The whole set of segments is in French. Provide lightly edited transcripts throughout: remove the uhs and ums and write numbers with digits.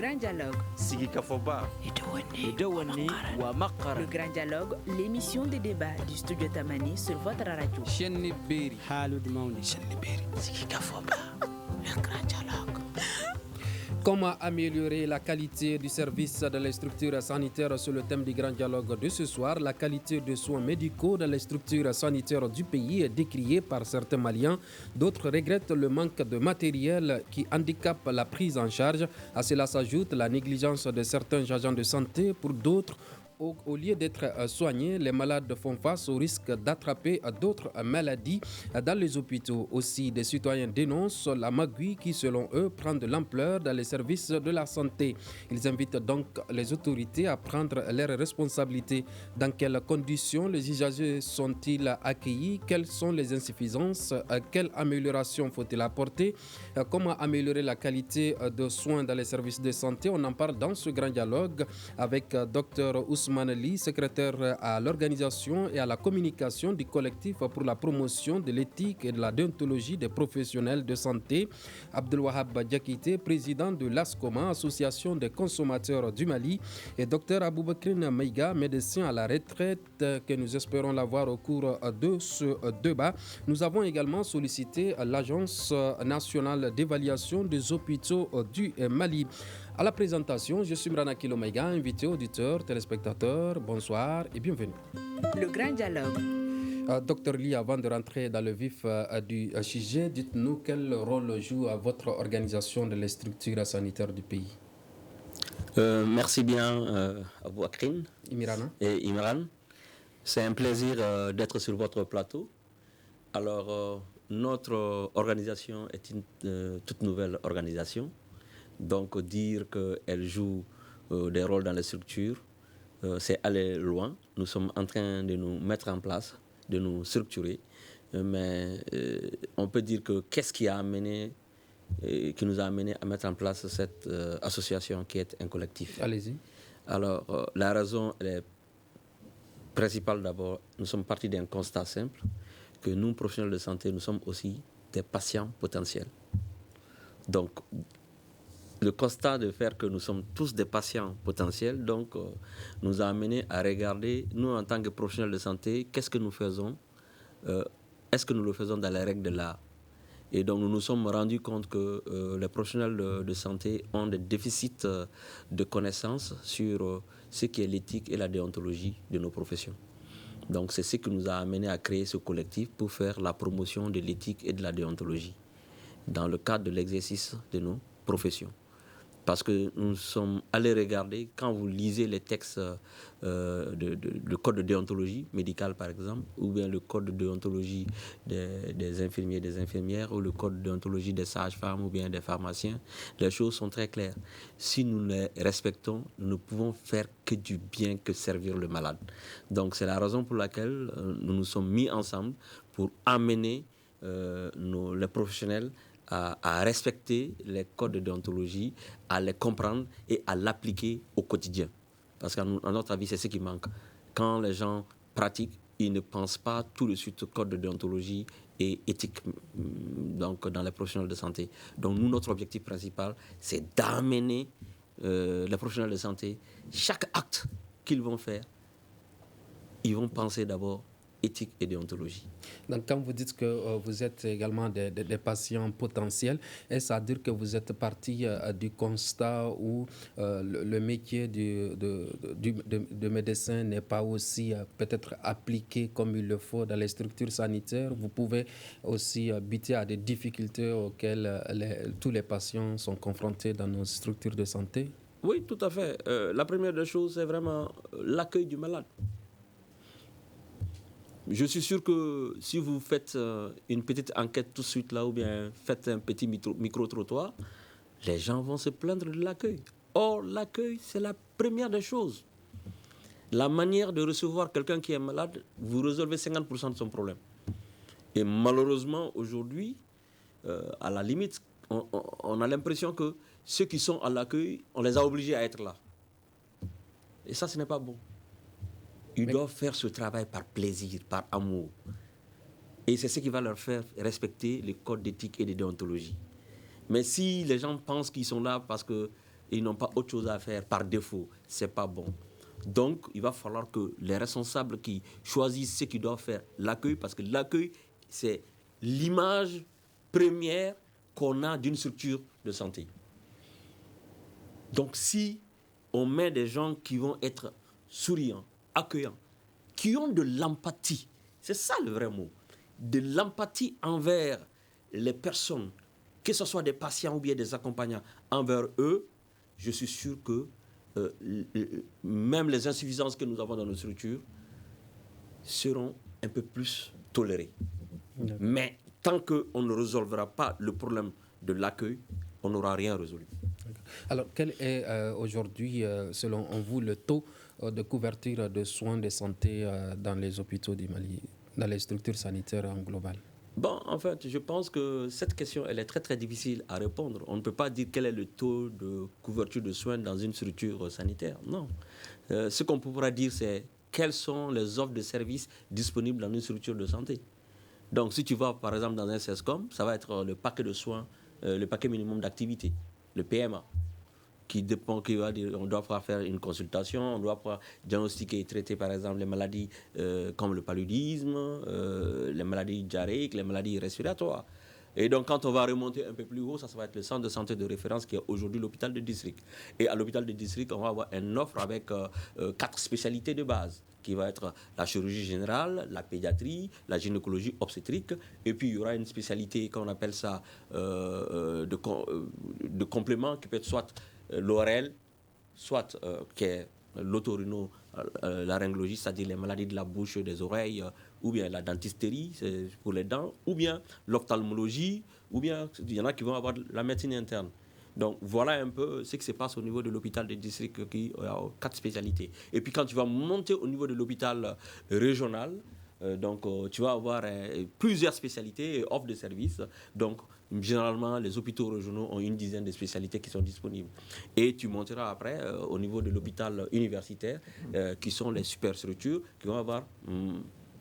Grand Dialogue. Sigi Kafoba. Idawani wa Makara. Le Grand Dialogue, l'émission de débat du studio Tamani sur votre radio. Chenni Beri. Halud Mauni. Chenni Beri. Sigi Kafoba. Le Grand Dialogue. Comment améliorer la qualité du service dans les structures sanitaires sur le thème du grand dialogue de ce soir? La qualité des soins médicaux dans les structures sanitaires du pays est décriée par certains Maliens. D'autres regrettent le manque de matériel qui handicape la prise en charge. À cela s'ajoute la négligence de certains agents de santé. Pour d'autres, au lieu d'être soignés, les malades font face au risque d'attraper d'autres maladies dans les hôpitaux. Aussi, des citoyens dénoncent la magouille qui, selon eux, prend de l'ampleur dans les services de la santé. Ils invitent donc les autorités à prendre leurs responsabilités. Dans quelles conditions les usagers sont-ils accueillis? Quelles sont les insuffisances? Quelle amélioration faut-il apporter? Comment améliorer la qualité de soins dans les services de santé? On en parle dans ce grand dialogue avec Dr Ousmane Ly, secrétaire à l'organisation et à la communication du collectif pour la promotion de l'éthique et de la déontologie des professionnels de santé. Abdelwahab Diakité, président de l'ASCOMA, Association des consommateurs du Mali, et Dr Aboubakrine Maïga, médecin à la retraite, que nous espérons l'avoir au cours de ce débat. Nous avons également sollicité l'Agence nationale d'évaluation des hôpitaux du Mali. À la présentation, je suis Mrana Kilomaïga, invité auditeurs, téléspectateurs, bonsoir et bienvenue. Le Grand Dialogue. Docteur Ly, avant de rentrer dans le vif du sujet, dites-nous quel rôle joue votre organisation dans les structures sanitaires du pays. Merci bien, Abou Akrin et Imran. C'est un plaisir d'être sur votre plateau. Alors, notre organisation est une toute nouvelle organisation. Donc, dire qu'elle joue des rôles dans les structures, c'est aller loin. Nous sommes en train de nous mettre en place, de nous structurer. Mais on peut dire que qu'est-ce qui nous a amené à mettre en place cette association qui est un collectif. Allez-y. Alors, la raison elle est principale d'abord. Nous sommes partis d'un constat simple, que nous, professionnels de santé, nous sommes aussi des patients potentiels. Donc, le constat de faire que nous sommes tous des patients potentiels, donc, nous a amené à regarder, nous, en tant que professionnels de santé, qu'est-ce que nous faisons? Est-ce que nous le faisons dans les règles de l'art? Et donc, nous nous sommes rendus compte que les professionnels de santé ont des déficits de connaissances sur ce qui est l'éthique et la déontologie de nos professions. Donc, c'est ce qui nous a amené à créer ce collectif pour faire la promotion de l'éthique et de la déontologie dans le cadre de l'exercice de nos professions. Parce que nous sommes allés regarder, quand vous lisez les textes le code de déontologie médicale, par exemple, ou bien le code de déontologie des infirmiers, des infirmières, ou le code de déontologie des sages-femmes ou bien des pharmaciens, les choses sont très claires. Si nous les respectons, nous ne pouvons faire que du bien, que servir le malade. Donc c'est la raison pour laquelle nous nous sommes mis ensemble pour amener les professionnels à respecter les codes de déontologie, à les comprendre et à l'appliquer au quotidien. Parce qu'à notre avis, c'est ce qui manque. Quand les gens pratiquent, ils ne pensent pas tout de suite au code de déontologie et éthique donc, dans les professionnels de santé. Donc nous, notre objectif principal, c'est d'amener les professionnels de santé, chaque acte qu'ils vont faire, ils vont penser d'abord éthique et déontologie. Donc, quand vous dites que vous êtes également des patients potentiels, est-ce à dire que vous êtes parti du constat où le métier de médecin n'est pas aussi peut-être appliqué comme il le faut dans les structures sanitaires? Vous pouvez aussi buter à des difficultés auxquelles tous les patients sont confrontés dans nos structures de santé? Oui, tout à fait. La première des choses, c'est vraiment l'accueil du malade. Je suis sûr que si vous faites une petite enquête tout de suite là, ou bien faites un petit micro-trottoir, les gens vont se plaindre de l'accueil. Or, l'accueil, c'est la première des choses. La manière de recevoir quelqu'un qui est malade, vous résolvez 50% de son problème. Et malheureusement, aujourd'hui, à la limite, on a l'impression que ceux qui sont à l'accueil, on les a obligés à être là. Et ça, ce n'est pas bon. Ils doivent faire ce travail par plaisir, par amour. Et c'est ce qui va leur faire respecter les codes d'éthique et de déontologie. Mais si les gens pensent qu'ils sont là parce que et ils n'ont pas autre chose à faire par défaut, c'est pas bon. Donc, il va falloir que les responsables qui choisissent ce qu'ils doivent faire, l'accueil, parce que l'accueil, c'est l'image première qu'on a d'une structure de santé. Donc, si on met des gens qui vont être souriants, accueillants, qui ont de l'empathie, c'est ça le vrai mot, de l'empathie envers les personnes, que ce soit des patients ou bien des accompagnants, envers eux, je suis sûr que même les insuffisances que nous avons dans nos structures seront un peu plus tolérées. D'accord. Mais tant qu'on ne résolvera pas le problème de l'accueil, on n'aura rien résolu. Alors, quel est aujourd'hui, selon vous, le taux de couverture de soins de santé dans les hôpitaux du Mali, dans les structures sanitaires en global? Bon, en fait, je pense que cette question, elle est très, très difficile à répondre. On ne peut pas dire quel est le taux de couverture de soins dans une structure sanitaire. Non. Ce qu'on pourra dire, c'est quelles sont les offres de services disponibles dans une structure de santé. Donc, si tu vas, par exemple, dans un CESCOM, ça va être le paquet de soins, le paquet minimum d'activité, le PMA, qui dépend, on doit pouvoir faire une consultation, on doit pouvoir diagnostiquer et traiter par exemple les maladies comme le paludisme, les maladies diarrhéiques, les maladies respiratoires. Et donc quand on va remonter un peu plus haut, ça va être le centre de santé de référence qui est aujourd'hui l'hôpital de district. Et à l'hôpital de district, on va avoir une offre avec 4 spécialités de base, qui va être la chirurgie générale, la pédiatrie, la gynécologie obstétrique, et puis il y aura une spécialité, qu'on appelle ça, de complément, qui peut être soit l'ORL, soit qui est l'otorhinolaryngologie, c'est-à-dire les maladies de la bouche, des oreilles, ou bien la dentisterie, c'est pour les dents, ou bien l'ophtalmologie, ou bien il y en a qui vont avoir la médecine interne. Donc voilà un peu ce qui se passe au niveau de l'hôpital de district qui a 4 spécialités. Et puis quand tu vas monter au niveau de l'hôpital régional, tu vas avoir plusieurs spécialités et offres de services. Donc généralement, les hôpitaux régionaux ont une dizaine de spécialités qui sont disponibles. Et tu monteras après au niveau de l'hôpital universitaire, qui sont les superstructures, qui vont avoir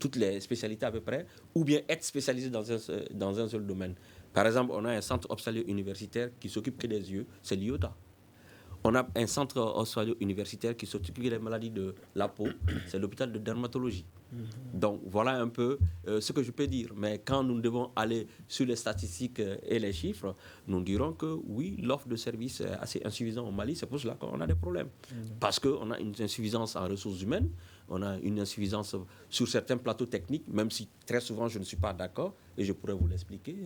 toutes les spécialités à peu près, ou bien être spécialisés dans un seul domaine. Par exemple, on a un centre ophtalmique universitaire qui s'occupe que des yeux, c'est l'IOTA. On a un centre ophtalmique universitaire qui s'occupe des maladies de la peau, c'est l'hôpital de dermatologie. Donc voilà un peu ce que je peux dire. Mais quand nous devons aller sur les statistiques et les chiffres, nous dirons que oui, l'offre de services est assez insuffisante au Mali. C'est pour cela qu'on a des problèmes. Parce qu'on a une insuffisance en ressources humaines, on a une insuffisance sur certains plateaux techniques, même si très souvent je ne suis pas d'accord, et je pourrais vous l'expliquer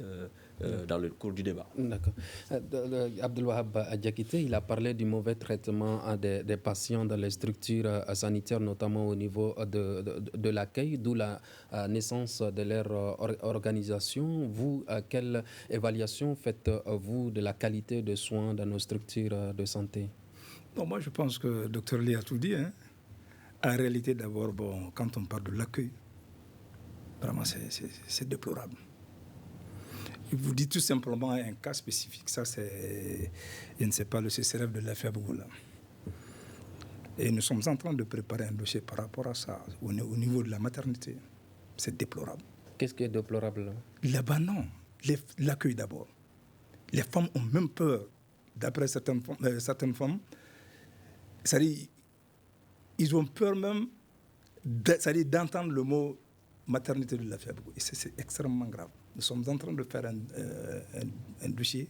dans le cours du débat. D'accord. Abdelwahab Adjakité, il a parlé du mauvais traitement des patients dans les structures sanitaires, notamment au niveau de l'accueil, d'où la naissance de leur organisation. Vous, quelle évaluation faites-vous de la qualité de soins dans nos structures de santé? Non, moi, je pense que le docteur Lee a tout dit. En réalité, d'abord, quand on parle de l'accueil, vraiment, c'est déplorable. Je vous dis tout simplement un cas spécifique. Ça, c'est, je ne sais pas, le CCRF de l'Afrique. Et nous sommes en train de préparer un dossier par rapport à ça, au niveau de la maternité. C'est déplorable. Qu'est-ce qui est déplorable? Là-bas, non. L'accueil d'abord. Les femmes ont même peur, d'après certaines femmes. C'est-à-dire, ils ont peur même d'entendre le mot maternité de la fièvre. Et c'est extrêmement grave. Nous sommes en train de faire un dossier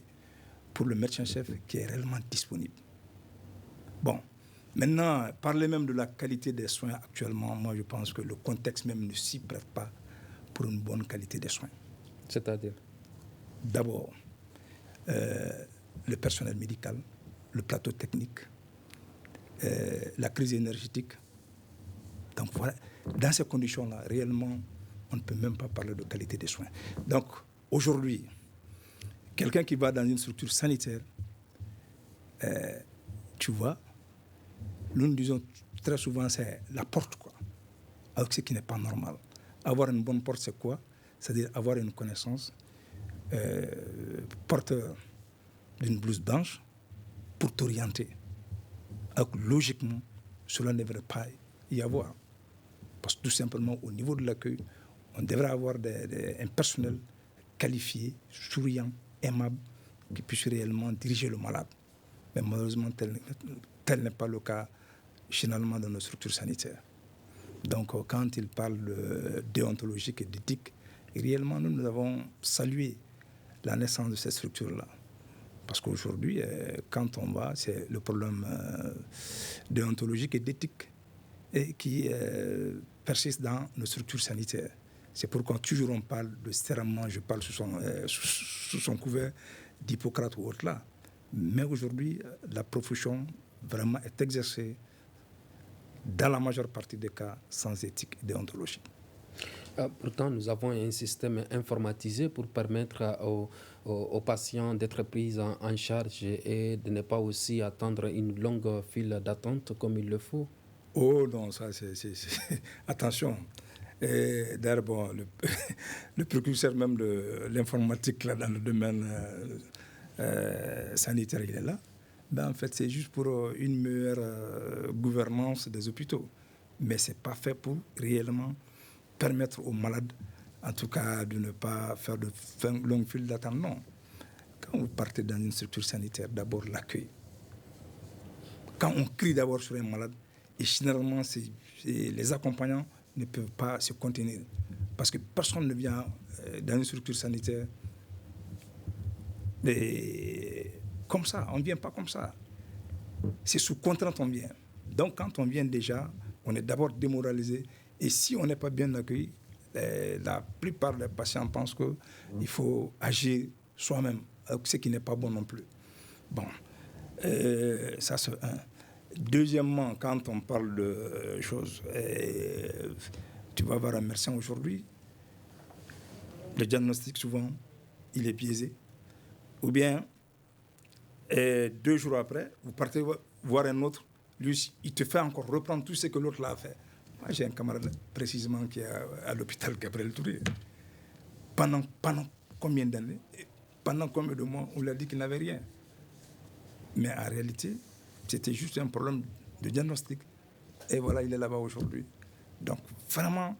pour le médecin-chef qui est réellement disponible. Bon, maintenant, parler même de la qualité des soins actuellement, moi je pense que le contexte même ne s'y prête pas pour une bonne qualité des soins. C'est-à-dire? D'abord, le personnel médical, le plateau technique, la crise énergétique. Donc voilà, dans ces conditions-là, réellement, on ne peut même pas parler de qualité des soins. Donc aujourd'hui, quelqu'un qui va dans une structure sanitaire, tu vois, nous disons très souvent c'est la porte, quoi. Alors que ce qui n'est pas normal. Avoir une bonne porte, c'est quoi? C'est-à-dire avoir une connaissance, porteur d'une blouse blanche pour t'orienter. Alors que logiquement, cela ne devrait pas y avoir. Parce que tout simplement, au niveau de l'accueil, on devrait avoir un personnel qualifié, souriant, aimable, qui puisse réellement diriger le malade. Mais malheureusement, tel n'est pas le cas généralement dans nos structures sanitaires. Donc, quand il parle de déontologique et d'éthique, réellement, nous avons salué la naissance de ces structures-là. Parce qu'aujourd'hui, quand on va, c'est le problème déontologique et d'éthique qui persiste dans nos structures sanitaires. C'est pourquoi toujours on parle de serment, je parle sous son couvert d'Hippocrate ou autre là. Mais aujourd'hui, la profession vraiment est exercée dans la majeure partie des cas sans éthique et déontologie. Pourtant, nous avons un système informatisé pour permettre aux patients d'être pris en charge et de ne pas aussi attendre une longue file d'attente comme il le faut. Oh non, ça c'est... Attention. D'ailleurs, bon, le précurseur même de l'informatique là, dans le domaine sanitaire, il est là. Ben, en fait, c'est juste pour une meilleure gouvernance des hôpitaux. Mais ce n'est pas fait pour réellement permettre aux malades, en tout cas, de ne pas faire de longues files d'attente. Non. Quand vous partez dans une structure sanitaire, d'abord l'accueil. Quand on crie d'abord sur un malade, et généralement, les accompagnants ne peuvent pas se contenir. Parce que personne ne vient dans une structure sanitaire comme ça. On ne vient pas comme ça. C'est sous contrainte qu'on vient. Donc, quand on vient déjà, on est d'abord démoralisé. Et si on n'est pas bien accueilli, la plupart des patients pensent qu'il faut agir soi-même, ce qui n'est pas bon non plus. Bon, ça c'est un. Deuxièmement, quand on parle de choses, tu vas voir un médecin aujourd'hui, le diagnostic souvent, il est biaisé. Ou bien, 2 jours après, vous partez voir un autre, lui, il te fait encore reprendre tout ce que l'autre l'a fait. Moi, j'ai un camarade précisément qui est à l'hôpital Gabriel Touré. Pendant combien d'années, pendant combien de mois, on lui a dit qu'il n'avait rien. Mais en réalité, c'était juste un problème de diagnostic. Et voilà, il est là-bas aujourd'hui. Donc, vraiment,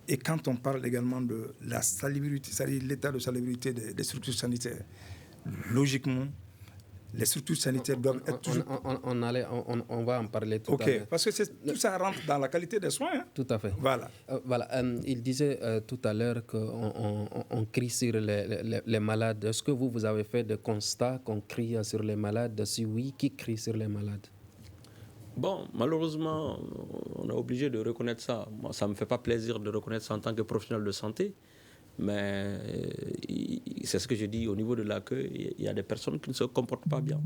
et quand on parle également de la salubrité, c'est-à-dire l'état de salubrité des structures sanitaires, logiquement, les structures sanitaires doivent être toujours... On va en parler tout à l'heure. Parce que tout ça rentre dans la qualité des soins. Hein. Tout à fait. Voilà. Il disait tout à l'heure qu'on crie sur les malades. Est-ce que vous avez fait des constats qu'on crie sur les malades? Si oui, qui crie sur les malades? Bon, malheureusement, on est obligé de reconnaître ça. Moi, ça ne me fait pas plaisir de reconnaître ça en tant que professionnel de santé. Mais c'est ce que je dis, au niveau de l'accueil, il y a des personnes qui ne se comportent pas bien.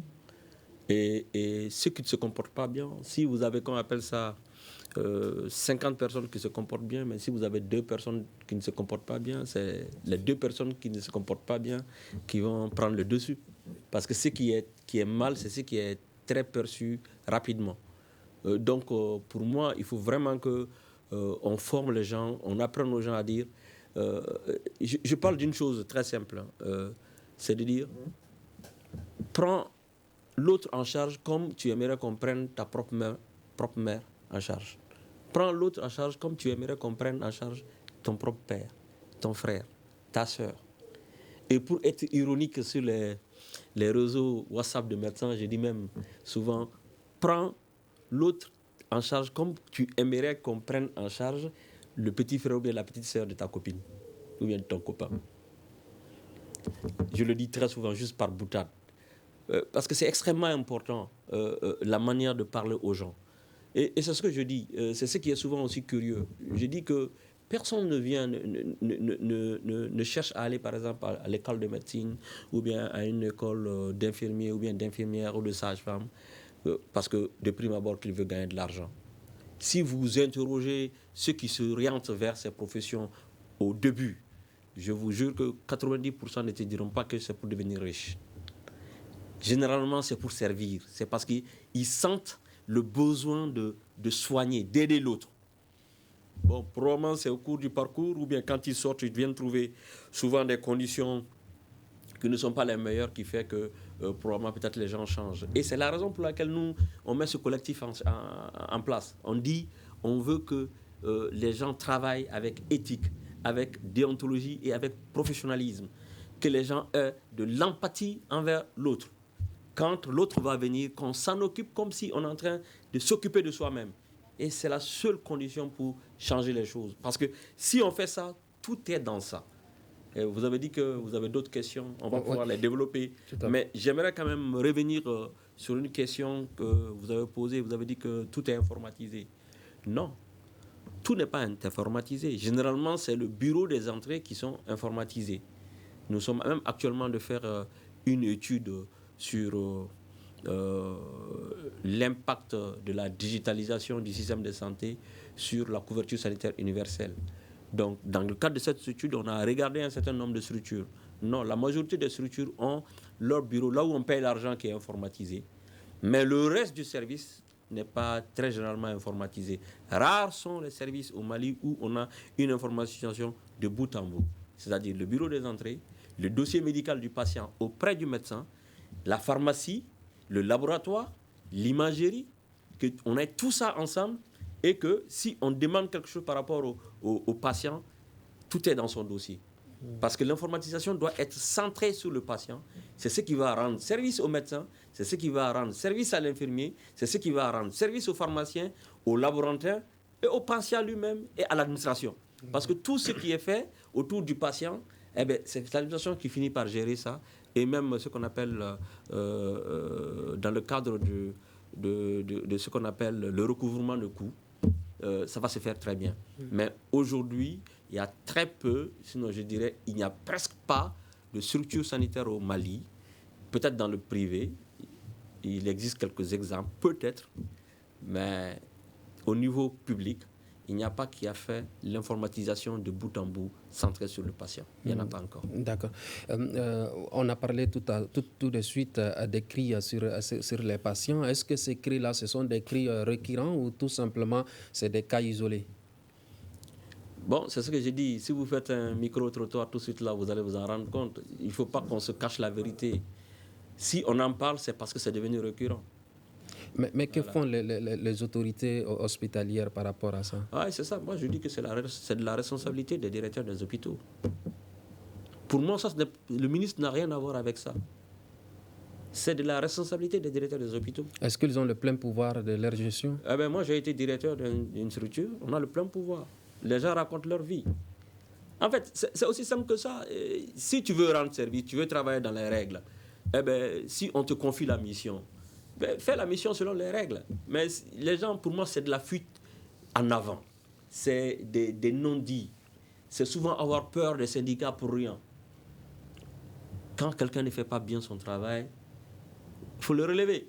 Et ceux qui ne se comportent pas bien, si vous avez, qu'on appelle ça, 50 personnes qui se comportent bien, mais si vous avez 2 personnes qui ne se comportent pas bien, c'est les 2 personnes qui ne se comportent pas bien qui vont prendre le dessus. Parce que ce qui est mal, c'est ce qui est très perçu rapidement. Donc, pour moi, il faut vraiment qu'on forme les gens, on apprenne aux gens à dire... je parle d'une chose très simple, c'est de dire, prends l'autre en charge comme tu aimerais qu'on prenne ta propre mère en charge. Prends l'autre en charge comme tu aimerais qu'on prenne en charge ton propre père, ton frère, ta soeur. Et pour être ironique sur les réseaux WhatsApp de médecins, je dis même souvent, prends l'autre en charge comme tu aimerais qu'on prenne en charge le petit frère ou bien la petite sœur de ta copine ou bien de ton copain. Je le dis très souvent, juste par boutade. Parce que c'est extrêmement important, la manière de parler aux gens. Et c'est ce que je dis, c'est ce qui est souvent aussi curieux. Je dis que personne ne vient, ne cherche à aller, par exemple, à l'école de médecine ou bien à une école d'infirmier ou bien d'infirmière ou de sage-femme parce que, de prime abord, qu'il veut gagner de l'argent. Si vous interrogez ceux qui s'orientent vers ces professions au début, je vous jure que 90% ne te diront pas que c'est pour devenir riche. Généralement, c'est pour servir. C'est parce qu'ils sentent le besoin de soigner, d'aider l'autre. Bon, probablement, c'est au cours du parcours ou bien quand ils sortent, ils viennent trouver souvent des conditions qui ne sont pas les meilleures qui fait que probablement peut-être les gens changent. Et c'est la raison pour laquelle nous, on met ce collectif en place. On dit, on veut que les gens travaillent avec éthique, avec déontologie et avec professionnalisme. Que les gens aient de l'empathie envers l'autre. quand l'autre va venir, qu'on s'en occupe comme si on est en train de s'occuper de soi-même. Et c'est la seule condition pour changer les choses. Parce que si on fait ça, tout est dans ça. Et vous avez dit que vous avez d'autres questions, on va pouvoir les développer. Mais j'aimerais quand même revenir sur une question que vous avez posée. Vous avez dit que tout est informatisé. Non, tout n'est pas informatisé. Généralement, c'est le bureau des entrées qui sont informatisés. Nous sommes même actuellement de faire une étude sur l'impact de la digitalisation du système de santé sur la couverture sanitaire universelle. Donc, dans le cadre de cette étude, on a regardé un certain nombre de structures. Non, la majorité des structures ont leur bureau, là où on paye l'argent qui est informatisé. Mais le reste du service n'est pas très généralement informatisé. Rares sont les services au Mali où on a une informatisation de bout en bout. C'est-à-dire le bureau des entrées, le dossier médical du patient auprès du médecin, la pharmacie, le laboratoire, l'imagerie, qu'on ait tout ça ensemble et que si on demande quelque chose par rapport au patient, tout est dans son dossier. Parce que l'informatisation doit être centrée sur le patient. C'est ce qui va rendre service au médecin, c'est ce qui va rendre service à l'infirmier, c'est ce qui va rendre service au pharmacien, au laboratoire et au patient lui-même et à l'administration. Parce que tout ce qui est fait autour du patient, eh bien, c'est l'administration qui finit par gérer ça. Et même ce qu'on appelle, dans le cadre de ce qu'on appelle le recouvrement de coûts, ça va se faire très bien. Mais aujourd'hui, il y a très peu, sinon je dirais, il n'y a presque pas de structure sanitaire au Mali. Peut-être dans le privé, il existe quelques exemples, peut-être, mais au niveau public, il n'y a pas qui a fait l'informatisation de bout en bout centrée sur le patient. Il n'y en a pas encore. D'accord. On a parlé tout de suite des cris sur les patients. Est-ce que ces cris-là, ce sont des cris récurrents ou tout simplement c'est des cas isolés? Bon, c'est ce que j'ai dit. Si vous faites un micro-trottoir tout de suite là, vous allez vous en rendre compte. Il ne faut pas qu'on se cache la vérité. Si on en parle, c'est parce que c'est devenu récurrent. Mais que font les autorités hospitalières par rapport à ça? Ah, c'est ça. Moi, je dis que c'est de la responsabilité des directeurs des hôpitaux. Pour moi, le ministre n'a rien à voir avec ça. C'est de la responsabilité des directeurs des hôpitaux. Est-ce qu'ils ont le plein pouvoir de leur gestion? Eh ben, moi, j'ai été directeur d'une structure. On a le plein pouvoir. Les gens racontent leur vie. En fait, c'est aussi simple que ça. Si tu veux rendre service, tu veux travailler dans les règles, eh ben, si on te confie la mission, fais la mission selon les règles. Mais les gens, pour moi, c'est de la fuite en avant. C'est des non-dits. C'est souvent avoir peur des syndicats pour rien. Quand quelqu'un ne fait pas bien son travail, il faut le relever.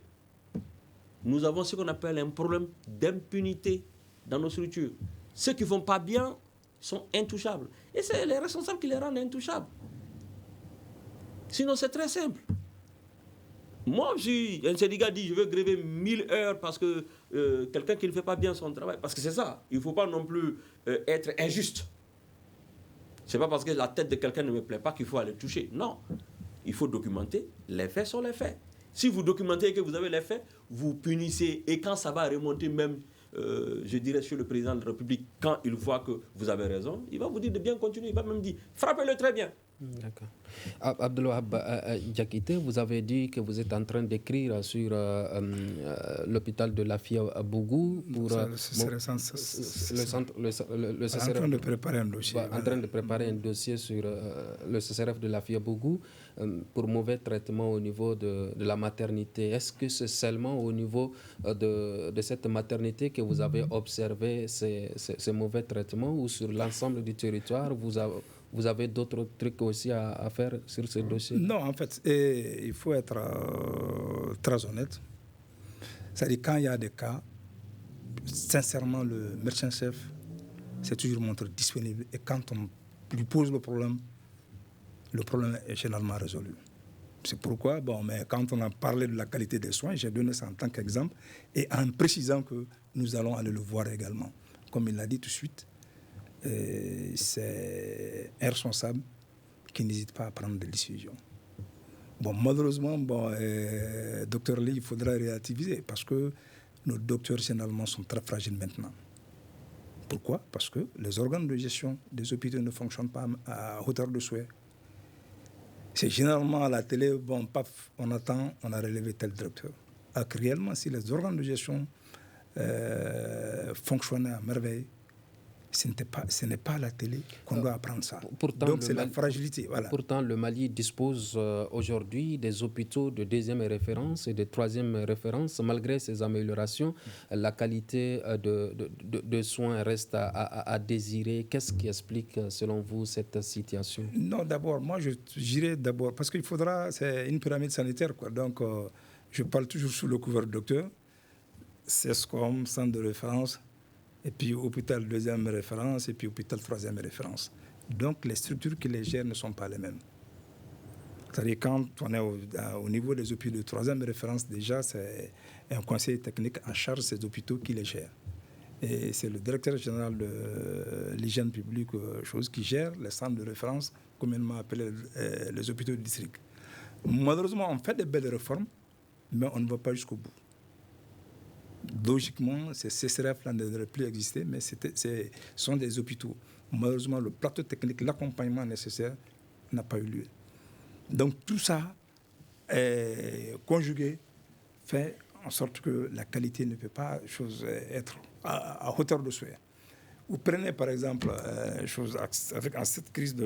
Nous avons ce qu'on appelle un problème d'impunité dans nos structures. Ceux qui ne font pas bien sont intouchables. Et c'est les responsables qui les rendent intouchables. Sinon, c'est très simple. Moi, si un syndicat dit je veux gréver 1000 heures parce que quelqu'un qui ne fait pas bien son travail, parce que c'est ça, il ne faut pas non plus être injuste. Ce n'est pas parce que la tête de quelqu'un ne me plaît pas qu'il faut aller toucher. Non, il faut documenter. Les faits sont les faits. Si vous documentez et que vous avez les faits, vous punissez. Et quand ça va remonter même, je dirais, sur le président de la République, quand il voit que vous avez raison, il va vous dire de bien continuer. Il va même dire frappez-le très bien. D'accord. Abdelwahab Diakité, vous avez dit que vous êtes en train d'écrire sur l'hôpital de Lafia à Bougou pour le en train de préparer un dossier. En train de préparer un dossier sur le CCRF de Lafia Bougou pour mauvais traitement au niveau de la maternité. Est-ce que c'est seulement au niveau de cette maternité que vous avez observé ces mauvais traitements ou sur l'ensemble du territoire vous avez d'autres trucs aussi à faire sur ce dossier? Non, en fait, il faut être très honnête. C'est-à-dire, quand il y a des cas, sincèrement, le médecin-chef s'est toujours montré disponible. Et quand on lui pose le problème est généralement résolu. C'est pourquoi, mais quand on a parlé de la qualité des soins, j'ai donné ça en tant qu'exemple, et en précisant que nous allons aller le voir également. Comme il l'a dit tout de suite, c'est un responsable qui n'hésite pas à prendre des décisions. Malheureusement, docteur Lee, il faudra relativiser parce que nos docteurs généralement sont très fragiles maintenant. Pourquoi? Parce que les organes de gestion des hôpitaux ne fonctionnent pas à hauteur de souhait. C'est généralement à la télé, bon, paf, on attend, on a relevé tel directeur. Alors que réellement, si les organes de gestion fonctionnaient à merveille, ce n'est pas à la télé qu'on doit apprendre ça. Donc c'est la fragilité. Voilà. Pourtant, le Mali dispose aujourd'hui des hôpitaux de 2e référence et de 3e référence. Malgré ces améliorations, la qualité de soins reste à désirer. Qu'est-ce qui explique, selon vous, cette situation? Non, d'abord, moi, je dirais d'abord, parce qu'il faudra, c'est une pyramide sanitaire, quoi. Donc, je parle toujours sous le couvert de docteur. CESCOM, centre de référence, et puis hôpital 2e référence, et puis hôpital 3e référence. Donc, les structures qui les gèrent ne sont pas les mêmes. C'est-à-dire, quand on est au niveau des hôpitaux de 3e référence, déjà, c'est un conseil technique en charge de ces hôpitaux qui les gère. Et c'est le directeur général de l'hygiène publique, chose qui gère les centres de référence, communément appelés les hôpitaux de district. Malheureusement, on fait des belles réformes, mais on ne va pas jusqu'au bout. Logiquement, ces CCRF-là ne devraient plus exister, mais ce sont des hôpitaux. Malheureusement, le plateau technique, l'accompagnement nécessaire n'a pas eu lieu. Donc tout ça, conjugué, fait en sorte que la qualité ne peut pas être à hauteur de souhait. Vous prenez par exemple avec cette crise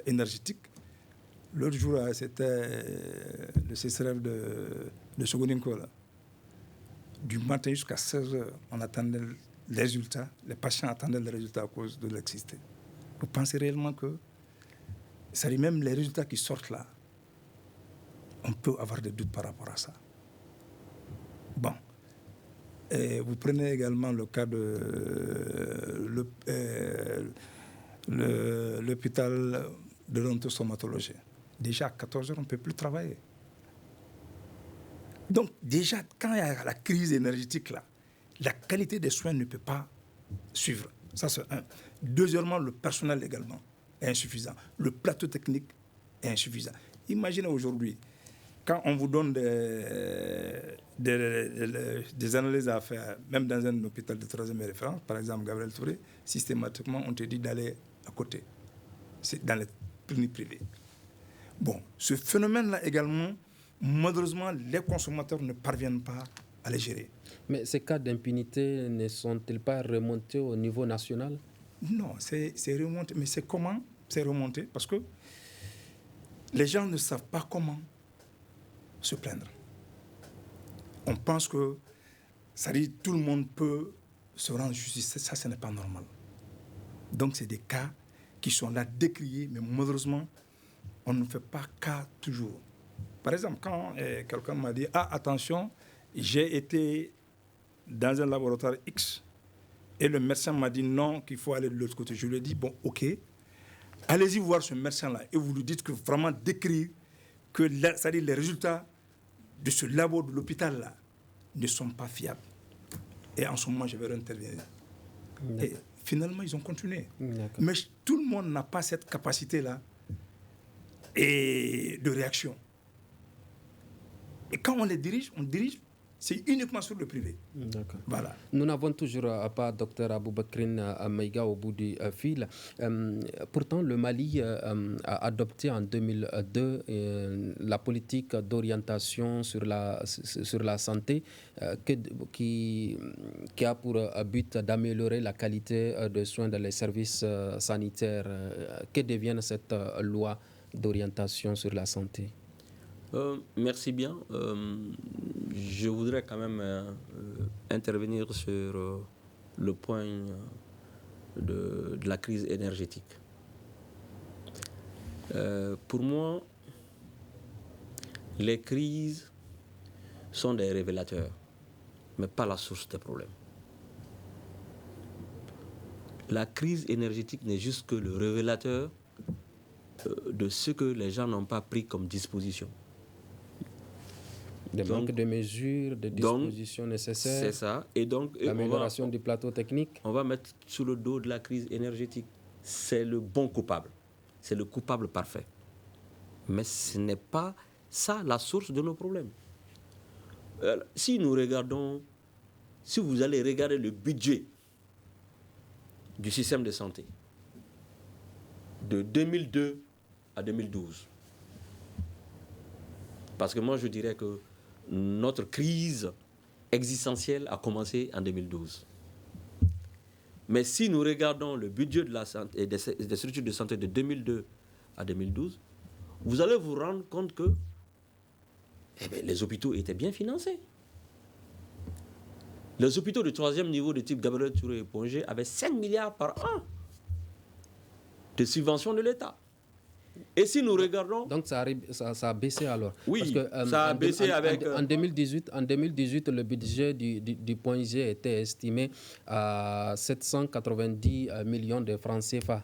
énergétique. L'autre jour, c'était le CCRF de Sogoninko. Du matin jusqu'à 16h, on attendait les résultats. Les patients attendaient les résultats à cause de l'électricité. Vous pensez réellement que, c'est même les résultats qui sortent là, on peut avoir des doutes par rapport à ça. Bon. Et vous prenez également le cas de l'hôpital de l'odontostomatologie. Déjà à 14h, on ne peut plus travailler. Donc déjà, quand il y a la crise énergétique, là, la qualité des soins ne peut pas suivre. Ça, c'est un. Deuxièmement, le personnel également est insuffisant. Le plateau technique est insuffisant. Imaginez aujourd'hui, quand on vous donne des analyses à faire, même dans un hôpital de 3e référence, par exemple Gabriel Touré, systématiquement, on te dit d'aller à côté. C'est dans les cliniques privées. Bon, ce phénomène-là également, malheureusement, les consommateurs ne parviennent pas à les gérer. Mais ces cas d'impunité ne sont-ils pas remontés au niveau national? Non, c'est remonté. Mais c'est comment c'est remonté? Parce que les gens ne savent pas comment se plaindre. On pense que, ça dit, tout le monde peut se rendre justice. Ça, ce n'est pas normal. Donc, c'est des cas qui sont là décriés, mais malheureusement, on ne fait pas cas toujours. Par exemple, quand quelqu'un m'a dit « Ah, attention, j'ai été dans un laboratoire X et le médecin m'a dit non, qu'il faut aller de l'autre côté. » Je lui ai dit « Bon, ok, allez-y voir ce médecin-là et vous lui dites que vraiment décrire que c'est-à-dire les résultats de ce labo de l'hôpital-là ne sont pas fiables. » Et en ce moment, je vais intervenir. Et finalement, ils ont continué. Mais tout le monde n'a pas cette capacité-là et de réaction. Et quand on dirige, c'est uniquement sur le privé. D'accord. Voilà. Nous n'avons toujours pas Dr Aboubakrine Maïga au bout du fil. Pourtant, le Mali a adopté en 2002 la politique d'orientation sur la santé qui a pour but d'améliorer la qualité de soins dans les services sanitaires. Que devient cette loi d'orientation sur la santé? Merci bien. Je voudrais quand même intervenir sur le point de la crise énergétique. Pour moi, les crises sont des révélateurs, mais pas la source des problèmes. La crise énergétique n'est juste que le révélateur de ce que les gens n'ont pas pris comme disposition. Des manques de mesures, de dispositions nécessaires. C'est ça. Et donc, l'amélioration du plateau technique. On va mettre sous le dos de la crise énergétique. C'est le bon coupable. C'est le coupable parfait. Mais ce n'est pas ça la source de nos problèmes. Si nous regardons, si vous allez regarder le budget du système de santé de 2002 à 2012, Parce que moi, je dirais que notre crise existentielle a commencé en 2012. Mais si nous regardons le budget de la santé et des structures de santé de 2002 à 2012, vous allez vous rendre compte que les hôpitaux étaient bien financés. Les hôpitaux de troisième niveau de type Gabriel Touré et Pongé avaient 5 milliards par an de subventions de l'État. Et si nous regardons... Donc ça a baissé alors. Oui, parce que, ça a baissé avec... En 2018, le budget du point G était estimé à 790 millions de francs CFA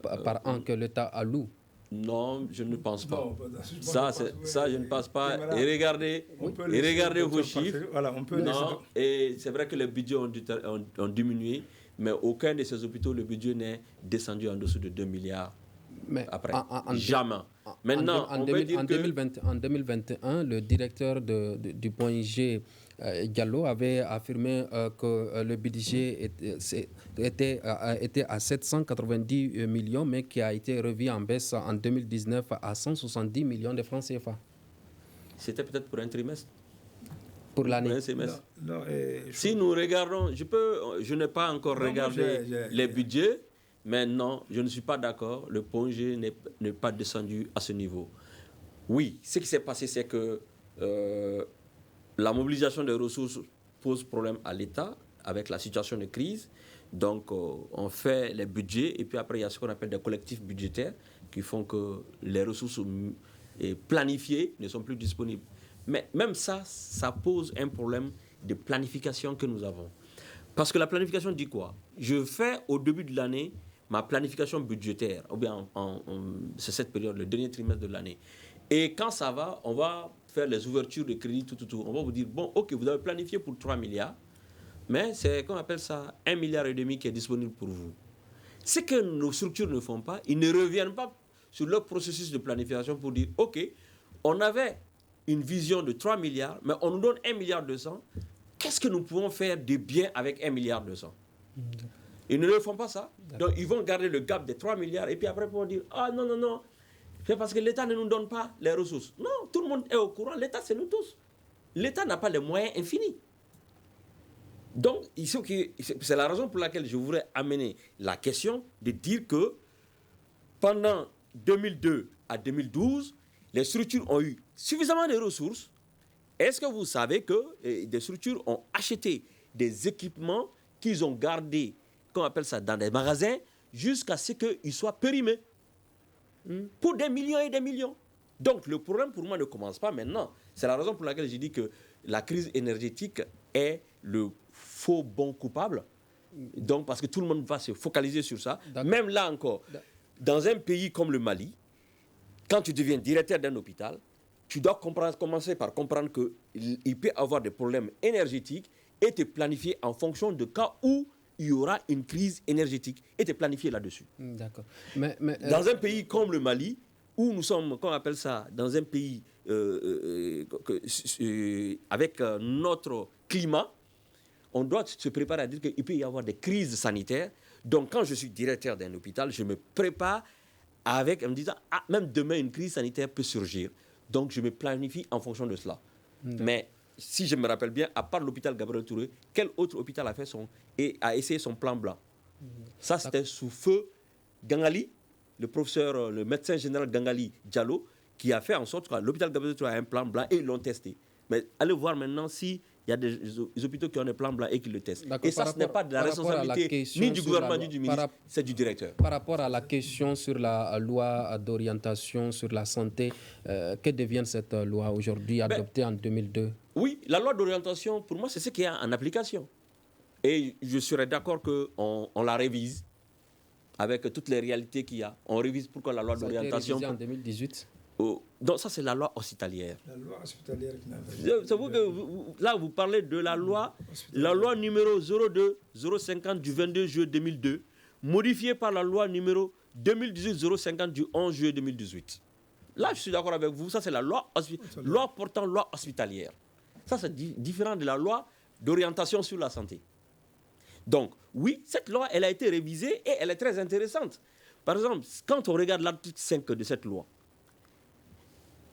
par an que l'État alloue. Non, je ne pense pas. Non, ça, je ne pense pas. Et regardez vos chiffres. Voilà, on peut et c'est vrai que les budgets ont diminué, mais aucun de ces hôpitaux, le budget n'est descendu en dessous de 2 milliards. Mais après, jamais. Maintenant, en 2021, le directeur du point G, Diallo, avait affirmé que le budget était à 790 millions, mais qui a été revu en baisse en 2019 à 170 millions de francs CFA. C'était peut-être pour un trimestre. Pour l'année. Pour un semestre. Si nous regardons, je n'ai pas encore regardé les budgets. Mais non, je ne suis pas d'accord. Le point G n'est pas descendu à ce niveau. Oui, ce qui s'est passé, c'est que la mobilisation des ressources pose problème à l'État avec la situation de crise. Donc, on fait les budgets et puis après, il y a ce qu'on appelle des collectifs budgétaires qui font que les ressources planifiées ne sont plus disponibles. Mais même ça pose un problème de planification que nous avons. Parce que la planification dit quoi? Je fais au début de l'année ma planification budgétaire, ou bien c'est cette période, le dernier trimestre de l'année. Et quand ça va, on va faire les ouvertures de crédit, tout. On va vous dire, bon, ok, vous avez planifié pour 3 milliards, mais c'est, qu'on appelle ça, 1,5 milliard qui est disponible pour vous. Ce que nos structures ne font pas, ils ne reviennent pas sur leur processus de planification pour dire, ok, on avait une vision de 3 milliards, mais on nous donne 1,2 milliard. Qu'est-ce que nous pouvons faire de bien avec 1,2 milliard? Ils ne le font pas ça. Donc, ils vont garder le gap des 3 milliards et puis après, ils vont dire, ah non, c'est parce que l'État ne nous donne pas les ressources. Non, tout le monde est au courant. L'État, c'est nous tous. L'État n'a pas les moyens infinis. Donc, c'est la raison pour laquelle je voudrais amener la question de dire que pendant 2002 à 2012, les structures ont eu suffisamment de ressources. Est-ce que vous savez que des structures ont acheté des équipements qu'ils ont gardés, qu'on appelle ça, dans des magasins, jusqu'à ce qu'ils soient périmés pour des millions et des millions. Donc, le problème pour moi ne commence pas maintenant. C'est la raison pour laquelle j'ai dit que la crise énergétique est le faux bon coupable. Donc, parce que tout le monde va se focaliser sur ça. Même là encore, dans un pays comme le Mali, quand tu deviens directeur d'un hôpital, tu dois commencer par comprendre qu'il peut y avoir des problèmes énergétiques et te planifier en fonction de cas où il y aura une crise énergétique et te planifier là-dessus. D'accord. Dans un pays comme le Mali, où nous sommes, qu'on appelle ça, dans un pays avec notre climat, on doit se préparer à dire qu'il peut y avoir des crises sanitaires. Donc, quand je suis directeur d'un hôpital, je me prépare en me disant, même demain, une crise sanitaire peut surgir. Donc, je me planifie en fonction de cela. Mais si je me rappelle bien, à part l'hôpital Gabriel Touré, quel autre hôpital a essayé son plan blanc? Ça, c'était sous feu Gangali, le médecin général Gangali Diallo, qui a fait en sorte que l'hôpital Gabriel Touré a un plan blanc et ils l'ont testé. Mais allez voir maintenant s'il y a des hôpitaux qui ont des plans blancs et qui le testent. Et ça, ce n'est pas de la responsabilité ni du gouvernement ni du ministre, c'est du directeur. Par rapport à la question sur la loi d'orientation sur la santé, que devient cette loi aujourd'hui adoptée en 2002? Oui, la loi d'orientation, pour moi, c'est ce qui est en application. Et je serais d'accord qu'on la révise avec toutes les réalités qu'il y a. On révise pourquoi la loi d'orientation... Ça a été révisé en 2018. Donc ça, c'est la loi hospitalière. La loi hospitalière qui c'est vous que là, vous parlez de la loi numéro 02-050 du 22 juillet 2002, modifiée par la loi numéro 2018-050 du 11 juillet 2018. Là, je suis d'accord avec vous. Ça, c'est la loi portant loi hospitalière. Ça, c'est différent de la loi d'orientation sur la santé. Donc, oui, cette loi, elle a été révisée et elle est très intéressante. Par exemple, quand on regarde l'article 5 de cette loi,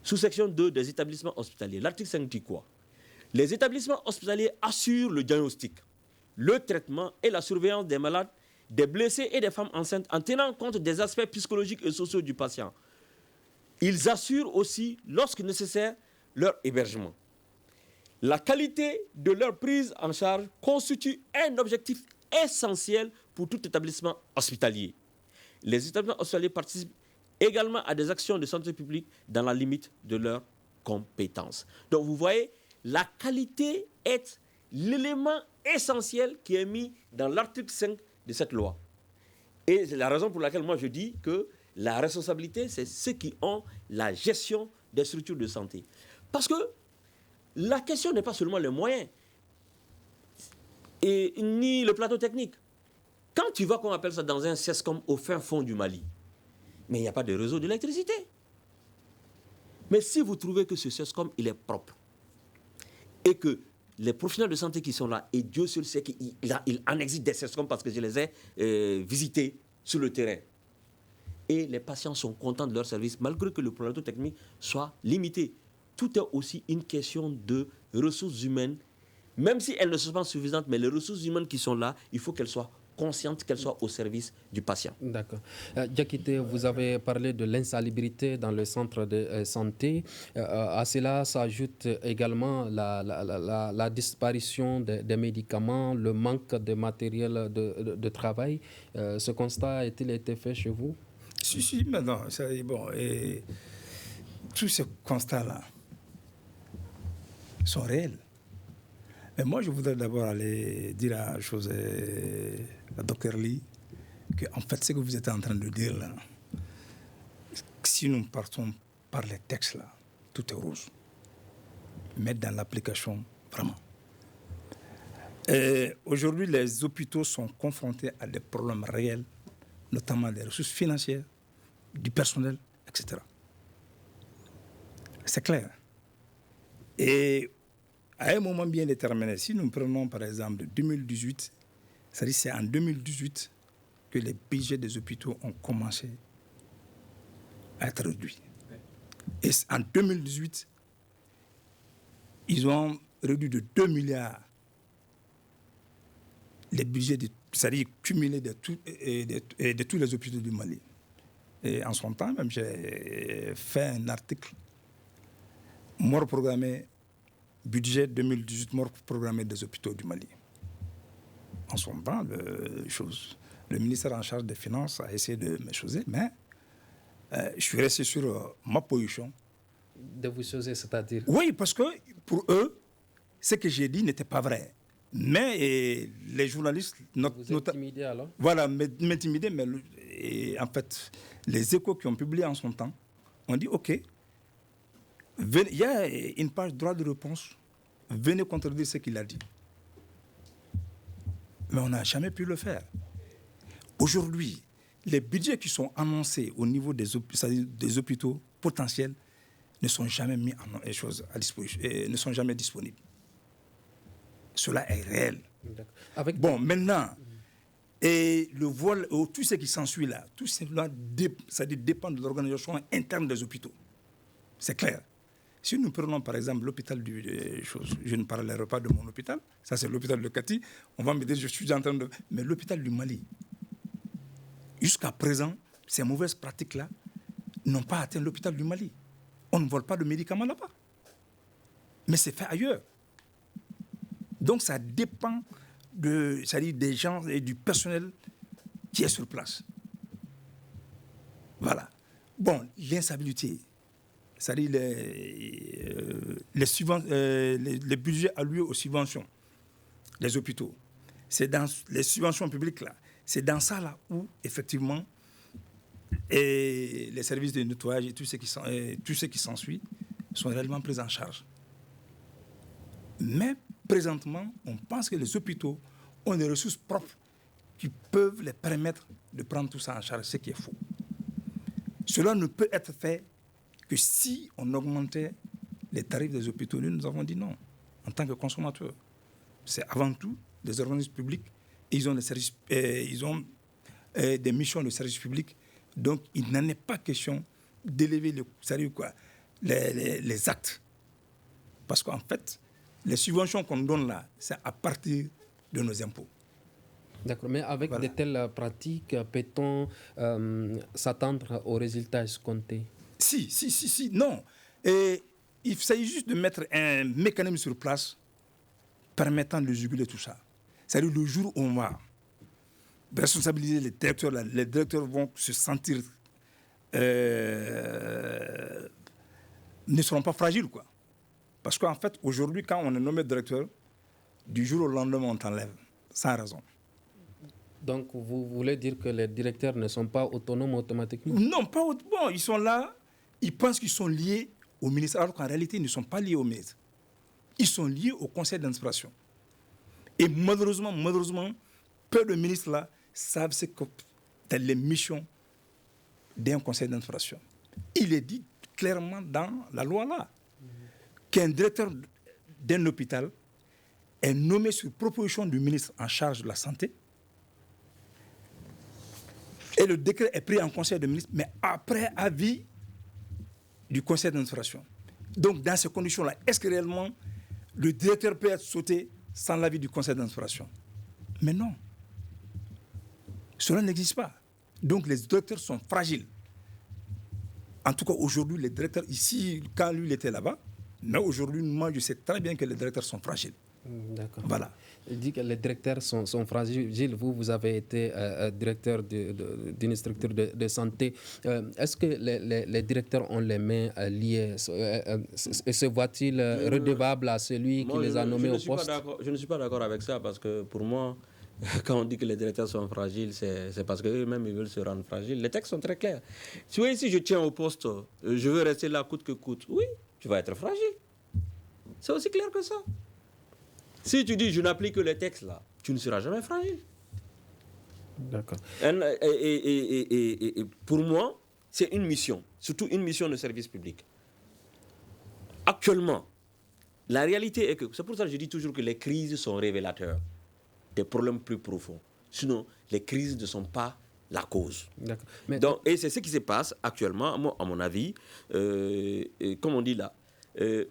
Sous-section 2 des établissements hospitaliers. L'article 5 dit quoi? Les établissements hospitaliers assurent le diagnostic, le traitement et la surveillance des malades, des blessés et des femmes enceintes en tenant compte des aspects psychologiques et sociaux du patient. Ils assurent aussi, lorsque nécessaire, leur hébergement. La qualité de leur prise en charge constitue un objectif essentiel pour tout établissement hospitalier. Les établissements hospitaliers participent également à des actions de santé publique dans la limite de leurs compétences. Donc vous voyez, la qualité est l'élément essentiel qui est mis dans l'article 5 de cette loi. Et c'est la raison pour laquelle moi je dis que la responsabilité, c'est ceux qui ont la gestion des structures de santé. Parce que la question n'est pas seulement les moyens, ni le plateau technique. Quand tu vas, qu'on appelle ça, dans un CESCOM au fin fond du Mali, mais il n'y a pas de réseau d'électricité. Mais si vous trouvez que ce CESCOM, il est propre, et que les professionnels de santé qui sont là, et Dieu seul sait qu'il en existe des CESCOM parce que je les ai visités sur le terrain, et les patients sont contents de leur service, malgré que le plateau technique soit limité. Tout est aussi une question de ressources humaines, même si elles ne sont pas suffisantes, mais les ressources humaines qui sont là, il faut qu'elles soient conscientes, qu'elles soient au service du patient. D'accord. Diakité, vous avez parlé de l'insalubrité dans le centre de santé. À cela s'ajoute également la disparition des médicaments, le manque de matériel de travail. Ce constat a-t-il été fait chez vous? Si, mais non, bon, et tous ces constats-là sont réels. Mais moi, je voudrais d'abord aller dire à chose à Dr Lee que, en fait, ce que vous êtes en train de dire là, si nous partons par les textes là, tout est rose. Mais dans l'application, vraiment. Aujourd'hui, les hôpitaux sont confrontés à des problèmes réels, notamment des ressources financières, du personnel, etc. C'est clair. Et à un moment bien déterminé, si nous prenons par exemple 2018, c'est-à-dire c'est en 2018 que les budgets des hôpitaux ont commencé à être réduits. Et en 2018, ils ont réduit de 2 milliards les budgets, c'est-à-dire cumulés de tous les hôpitaux du Mali. Et en son temps, même, j'ai fait un article, mort programmée, budget 2018, mort programmée des hôpitaux du Mali. En son temps, le ministère en charge des Finances a essayé de me choisir, mais je suis resté sur ma position. De vous choisir, c'est-à-dire? Oui, parce que pour eux, ce que j'ai dit n'était pas vrai. Mais les journalistes... Vous intimidez alors? Voilà, m'intimider, mais en fait, les Échos qui ont publié en son temps ont dit, OK, il y a une page droit de réponse, venez contredire ce qu'il a dit. Mais on n'a jamais pu le faire. Aujourd'hui, les budgets qui sont annoncés au niveau des hôpitaux potentiels ne sont jamais mis à disposition, ne sont jamais disponibles. Cela est réel. Bon, maintenant, et le vol, tout ce qui s'ensuit là, tout cela dépend de l'organisation interne des hôpitaux. C'est clair. Si nous prenons par exemple l'hôpital je ne parlerai pas de mon hôpital, ça c'est l'hôpital de Kati, on va me dire je suis en train de... Mais l'hôpital du Mali, jusqu'à présent, ces mauvaises pratiques-là n'ont pas atteint l'hôpital du Mali. On ne vole pas de médicaments là-bas. Mais c'est fait ailleurs. Donc ça dépend des gens et du personnel qui est sur place. Voilà. Bon, l'instabilité, c'est-à-dire les budgets alloués aux subventions des hôpitaux, c'est dans les subventions publiques là, c'est dans ça là où effectivement les services de nettoyage et tout ce qui s'ensuit sont réellement pris en charge. Mais présentement, on pense que les hôpitaux ont des ressources propres qui peuvent les permettre de prendre tout ça en charge, ce qui est faux. Cela ne peut être fait que si on augmentait les tarifs des hôpitaux. Nous avons dit non, en tant que consommateurs. C'est avant tout des organismes publics et ils ont des missions de service public. Donc, il n'en est pas question d'élever les actes. Parce qu'en fait, les subventions qu'on donne là, c'est à partir de nos impôts. D'accord, mais avec de telles pratiques, peut-on s'attendre aux résultats escomptés? Si, non. Et il s'agit juste de mettre un mécanisme sur place permettant de juguler tout ça. C'est-à-dire le jour où on va responsabiliser les directeurs vont se sentir... ne seront pas fragiles, quoi. Parce qu'en fait, aujourd'hui, quand on est nommé directeur, du jour au lendemain, on t'enlève, sans raison. Donc, vous voulez dire que les directeurs ne sont pas autonomes automatiquement? Non, pas autrement. Ils sont là, ils pensent qu'ils sont liés au ministre, alors qu'en réalité, ils ne sont pas liés au ministre. Ils sont liés au conseil d'administration. Et malheureusement, peu de ministres là savent ce que dans les missions d'un conseil d'administration. Il est dit clairement dans la loi là qu'un directeur d'un hôpital est nommé sur proposition du ministre en charge de la santé. Et le décret est pris en conseil de ministre, mais après avis du conseil d'administration. Donc, dans ces conditions-là, est-ce que réellement le directeur peut être sauté sans l'avis du conseil d'administration? Mais non. Cela n'existe pas. Donc, les directeurs sont fragiles. En tout cas, aujourd'hui, les directeurs, ici, quand lui, il était là-bas, mais aujourd'hui, moi, je sais très bien que les directeurs sont fragiles. D'accord. Voilà. Il dit que les directeurs sont fragiles. Gilles, vous avez été directeur d'une structure de santé. Est-ce que les directeurs ont les mains liées? Et se voient-ils redevables à celui qui les a nommés au poste? Je ne suis pas d'accord avec ça parce que pour moi, quand on dit que les directeurs sont fragiles, c'est parce qu'eux-mêmes ils veulent se rendre fragiles. Les textes sont très clairs. Si vous voyez, si je tiens au poste, je veux rester là coûte que coûte, oui, tu vas être fragile. C'est aussi clair que ça. Si tu dis je n'applique que les textes là, tu ne seras jamais fragile. D'accord. Et pour moi, c'est une mission, surtout une mission de service public. Actuellement, la réalité est que, c'est pour ça que je dis toujours que les crises sont révélateurs des problèmes plus profonds. Sinon, les crises ne sont pas la cause. D'accord. Donc, et c'est ce qui se passe actuellement, moi, à mon avis, comme on dit là, il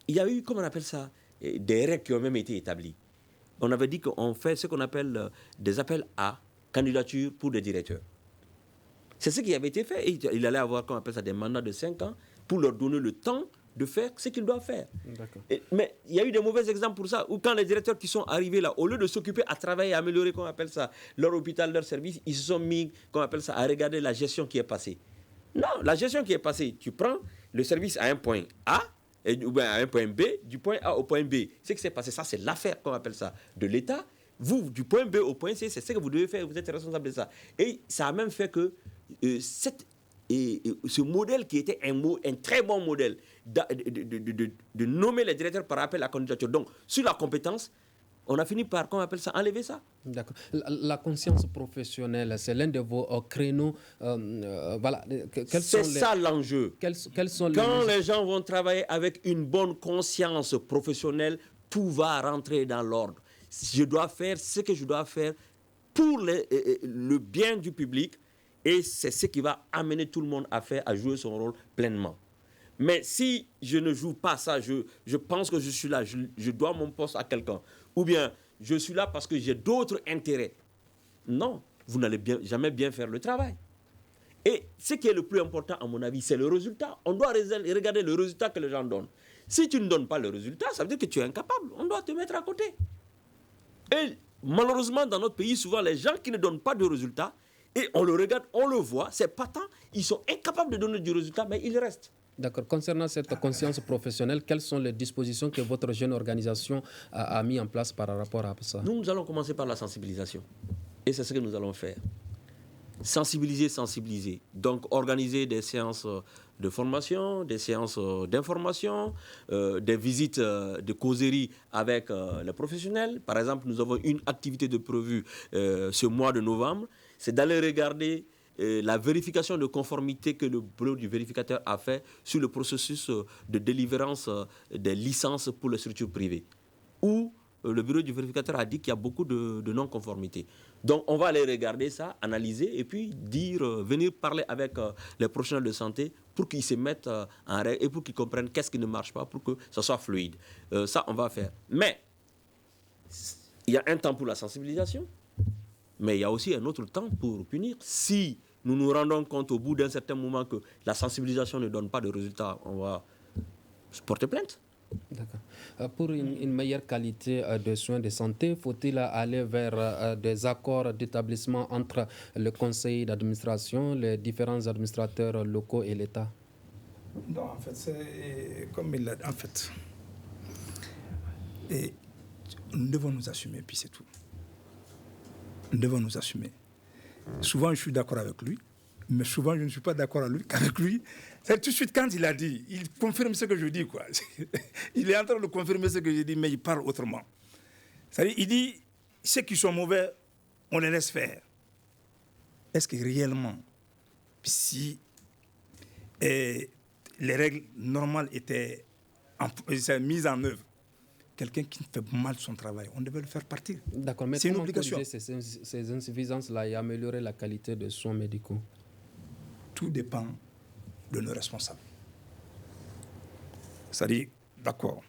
y a eu, comment on appelle ça, des règles qui ont même été établies. On avait dit qu'on fait ce qu'on appelle des appels à candidature pour des directeurs. C'est ce qui avait été fait. Et il allait avoir, comment on appelle ça, des mandats de 5 ans pour leur donner le temps de faire ce qu'ils doivent faire. Mais il y a eu des mauvais exemples pour ça, où quand les directeurs qui sont arrivés là, au lieu de s'occuper à travailler, à améliorer, comment on appelle ça, leur hôpital, leur service, ils se sont mis, comment on appelle ça, à regarder la gestion qui est passée. Non, la gestion qui est passée, tu prends le service à un point A, ou bien à un point B, du point A au point B. Ce qui s'est passé, ça c'est l'affaire, qu'on appelle ça, de l'État. Vous, du point B au point C, c'est ce que vous devez faire, vous êtes responsable de ça. Et ça a même fait que ce modèle qui était un très bon modèle de nommer les directeurs par appel à candidature, donc sur la compétence, on a fini par, comment on appelle ça, enlever ça. D'accord. La conscience professionnelle, c'est l'un de vos créneaux. Voilà. C'est ça l'enjeu. Quels sont Quand les gens vont travailler avec une bonne conscience professionnelle, tout va rentrer dans l'ordre. Je dois faire ce que je dois faire pour le bien du public, et c'est ce qui va amener tout le monde à jouer son rôle pleinement. Mais si je ne joue pas ça, je pense que je suis là, je dois mon poste à quelqu'un, ou bien je suis là parce que j'ai d'autres intérêts. Non, vous n'allez jamais bien faire le travail. Et ce qui est le plus important, à mon avis, c'est le résultat. On doit regarder le résultat que les gens donnent. Si tu ne donnes pas le résultat, ça veut dire que tu es incapable. On doit te mettre à côté. Et malheureusement, dans notre pays, souvent, les gens qui ne donnent pas de résultat, et on le regarde, on le voit, c'est patent, ils sont incapables de donner du résultat, mais ils restent. D'accord. Concernant cette conscience professionnelle, quelles sont les dispositions que votre jeune organisation a mis en place par rapport à ça? Nous allons commencer par la sensibilisation. Et c'est ce que nous allons faire. Sensibiliser. Donc, organiser des séances de formation, des séances d'information, des visites de causerie avec les professionnels. Par exemple, nous avons une activité de prévue ce mois de novembre. C'est d'aller regarder la vérification de conformité que le bureau du vérificateur a fait sur le processus de délivrance des licences pour les structures privées, où le bureau du vérificateur a dit qu'il y a beaucoup de non-conformités. Donc on va aller regarder ça, analyser et puis venir parler avec les professionnels de santé pour qu'ils se mettent en règle et pour qu'ils comprennent qu'est-ce qui ne marche pas, pour que ça soit fluide. Ça, on va faire. Mais il y a un temps pour la sensibilisation, mais il y a aussi un autre temps pour punir. Si nous nous rendons compte au bout d'un certain moment que la sensibilisation ne donne pas de résultat, on va se porter plainte. D'accord. Pour une meilleure qualité de soins de santé, faut-il aller vers des accords d'établissement entre le conseil d'administration, les différents administrateurs locaux et l'État? Non, en fait, c'est comme il l'a dit. En fait, et nous devons nous assumer, puis c'est tout. Nous devons nous assumer. Souvent, je suis d'accord avec lui, mais souvent, je ne suis pas d'accord avec lui. C'est tout de suite, quand il a dit, il confirme ce que je dis, quoi. Il est en train de confirmer ce que je dis, mais il parle autrement. C'est-à-dire, il dit, ceux qui sont mauvais, on les laisse faire. Est-ce que réellement, si les règles normales étaient mises en œuvre, quelqu'un qui fait mal son travail, on devait le faire partir. D'accord, mais c'est une comment obligation. corriger ces insuffisances-là et améliorer la qualité des soins médicaux? Tout dépend de nos responsables. C'est-à-dire, d'accord,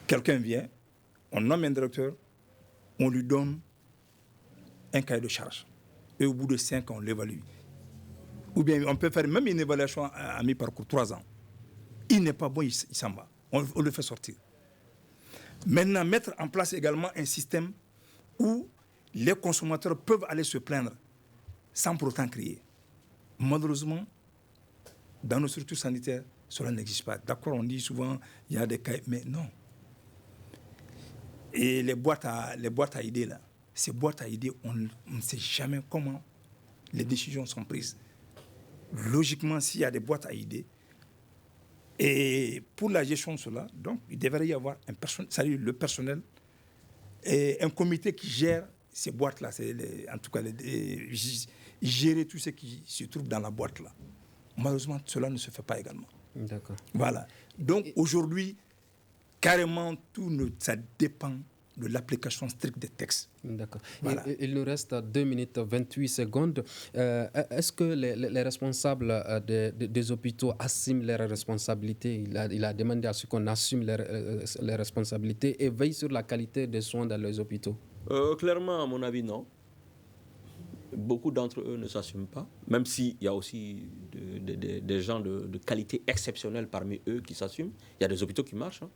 quelqu'un vient, on nomme un directeur, on lui donne un cahier de charge. Et au bout de 5 ans, on l'évalue. Ou bien on peut faire même une évaluation à mi-parcours, 3 ans. Il n'est pas bon, il s'en va. On le fait sortir. Maintenant, mettre en place également un système où les consommateurs peuvent aller se plaindre sans pour autant crier. Malheureusement, dans nos structures sanitaires, cela n'existe pas. D'accord, on dit souvent il y a des cas, mais non. Et les boîtes à idées, là, ces boîtes à idées, on ne sait jamais comment les décisions sont prises. Logiquement, s'il y a des boîtes à idées, et pour la gestion de cela, donc, il devrait y avoir le personnel et un comité qui gère ces boîtes-là, en tout cas, gérer tout ce qui se trouve dans la boîte-là. Malheureusement, cela ne se fait pas également. D'accord. Voilà. Donc, aujourd'hui, carrément, ça dépend de l'application stricte des textes. D'accord. Voilà. Il nous reste 2 minutes 28 secondes. Est-ce que les responsables des hôpitaux assument leurs responsabilités? Il a demandé à ce qu'on assume les responsabilités et veille sur la qualité des soins dans les hôpitaux. Clairement, à mon avis, non. Beaucoup d'entre eux ne s'assument pas, même s'il y a aussi des gens de qualité exceptionnelle parmi eux qui s'assument. Il y a des hôpitaux qui marchent. Hein.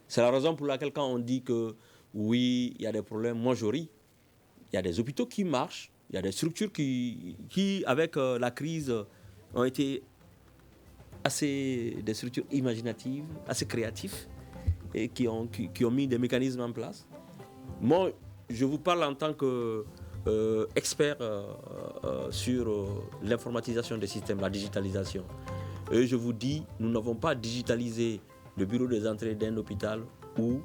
C'est la raison pour laquelle quand on dit que oui, il y a des problèmes, moi je ris. Il y a des hôpitaux qui marchent, il y a des structures qui avec la crise, ont été des structures imaginatives, assez créatives, et qui ont mis des mécanismes en place. Moi, je vous parle en tant que expert sur l'informatisation des systèmes, la digitalisation. Et je vous dis, nous n'avons pas digitalisé le bureau des entrées d'un hôpital où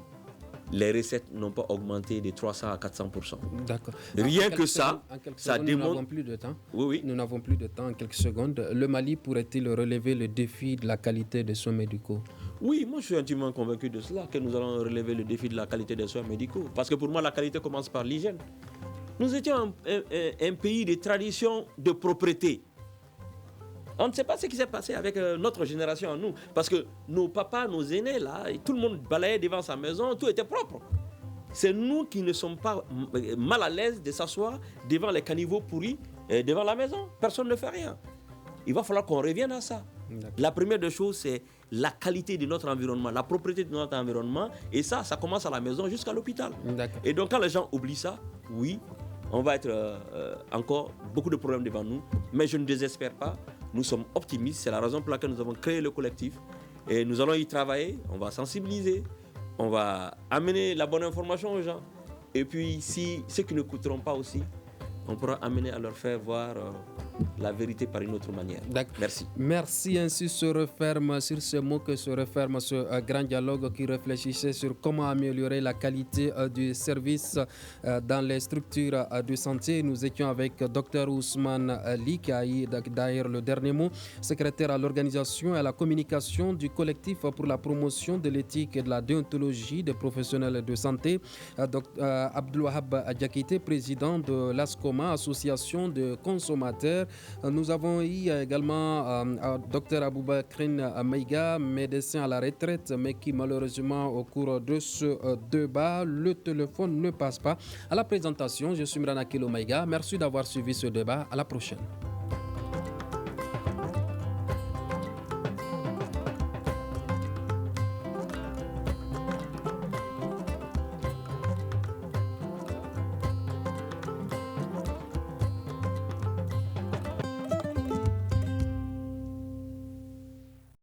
les recettes n'ont pas augmenté de 300 à 400%. D'accord. Rien que ça, ça démontre... Nous n'avons plus de temps. Oui. Nous n'avons plus de temps, en quelques secondes. Le Mali pourrait-il relever le défi de la qualité des soins médicaux? Oui, moi je suis intimement convaincu de cela, que nous allons relever le défi de la qualité des soins médicaux. Parce que pour moi, la qualité commence par l'hygiène. Nous étions un pays de tradition de propreté. On ne sait pas ce qui s'est passé avec notre génération à nous. Parce que nos papas, nos aînés, là, tout le monde balayait devant sa maison, tout était propre. C'est nous qui ne sommes pas mal à l'aise de s'asseoir devant les caniveaux pourris, devant la maison. Personne ne fait rien. Il va falloir qu'on revienne à ça. La première des choses, c'est la qualité de notre environnement, la propreté de notre environnement. Et ça commence à la maison jusqu'à l'hôpital. Et donc, quand les gens oublient ça, oui, on va être encore beaucoup de problèmes devant nous. Mais je ne désespère pas. Nous sommes optimistes. C'est la raison pour laquelle nous avons créé le collectif. Et nous allons y travailler. On va sensibiliser. On va amener la bonne information aux gens. Et puis, si ceux qui ne coûteront pas aussi, on pourra amener à leur faire voir la vérité par une autre manière. Merci. Merci. Ainsi se referme sur ce mot que se referme ce grand dialogue qui réfléchissait sur comment améliorer la qualité du service dans les structures de santé. Nous étions avec Dr Ousmane Ly, qui a eu d'ailleurs le dernier mot, secrétaire à l'organisation et à la communication du collectif pour la promotion de l'éthique et de la déontologie des professionnels de santé. Abdoulouahab Diakité, président de l'ASCOM mouvement association de consommateurs. Nous avons eu également Dr Aboubakrine Maïga, médecin à la retraite, mais qui malheureusement au cours de ce débat, le téléphone ne passe pas. À la présentation, je suis Mrana Kilo Maïga. Merci d'avoir suivi ce débat. À la prochaine.